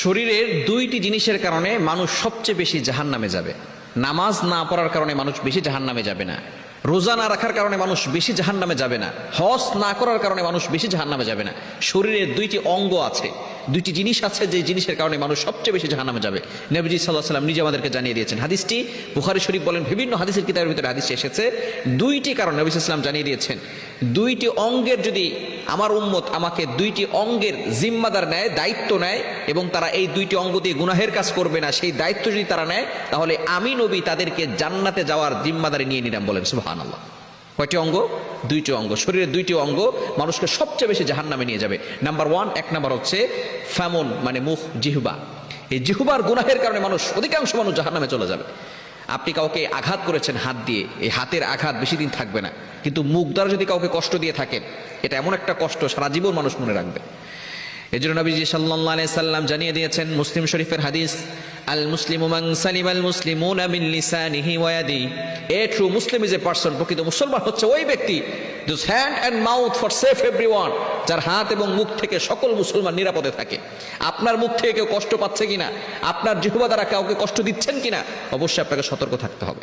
শরীরের দুইটি জিনিসের কারণে মানুষ সবচেয়ে বেশি জাহান্নামে যাবে। নামাজ না পড়ার কারণে মানুষ বেশি জাহান্নামে যাবে না, রোজা না রাখার কারণে মানুষ বেশি জাহান্নামে যাবে না, হজ না করার কারণে মানুষ বেশি জাহান্নামে যাবে না। শরীরের দুইটি অঙ্গ আছে, দুইটি জিনিস আছে যে জিনিসের কারণে মানুষ সবচেয়ে বেশি জাহান্নামে যাবে। নবীজি সাল্লাল্লাহু আলাইহি ওয়াসাল্লাম নিজে আমাদেরকে জানিয়ে দিয়েছেন। হাদিসটি বুখারী শরীফ বলেন, বিভিন্ন হাদিসের কিতাবের ভিতরে হাদিস এসেছে। দুইটি কারণ নবী সাল্লাল্লাহু আলাইহি ওয়াসাল্লাম জানিয়ে দিয়েছেন। দুইটি অঙ্গের যদি আমার উম্মত আমাকে দুইটি অঙ্গের জিম্মাদার নেয়, দায়িত্ব নেয়, এবং তারা এই দুইটি অঙ্গ দিয়ে গুনাহের কাজ করবে না, সেই দায়িত্ব যদি তারা নেয়, তাহলে আমি নবী তাদেরকে জান্নাতে যাওয়ার জিম্মাদারি নিয়ে নিলাম। বলেন সুবহানাল্লাহ। কয়টি অঙ্গ? দুইটি অঙ্গ। শরীরের দুইটি অঙ্গ মানুষকে সবচেয়ে বেশি জাহান্নামে নিয়ে যাবে। নাম্বার ওয়ান, এক নাম্বার হচ্ছে ফামন, মানে মুখ, জিহ্বা। এই জিহ্বার গুনাহের কারণে মানুষ, অধিকাংশ মানুষ জাহান্নামে চলে যাবে। আপনি কাউকে আঘাত করেছেন হাত দিয়ে, এই হাতের আঘাত বেশি দিন থাকবে না, কিন্তু মুখ দ্বারা যদি কাউকে কষ্ট দিয়ে থাকেন, এটা এমন একটা কষ্ট সারা জীবন মানুষ মনে রাখবে। এই জন্য নবীজি সাল্লাল্লাহু আলাইহি সাল্লাম জানিয়ে দিয়েছেন, মুসলিম শরীফের হাদিস, আল মুসলিমু মান সালিমাল মুসলিমুনা মিন লিসানিহি ওয়া ইয়াদিহি। A true Muslim is a person, প্রকৃত মুসলমান হচ্ছে ওই ব্যক্তি, whose hand and mouth forsake everyone, যার হাত এবং মুখ থেকে সকল মুসলমান নিরাপদে থাকে। আপনার মুখ থেকে কেউ কষ্ট পাচ্ছে কিনা, আপনার জিহ্বা দ্বারা কাউকে কষ্ট দিচ্ছেন কিনা, অবশ্যই আপনাকে সতর্ক থাকতে হবে।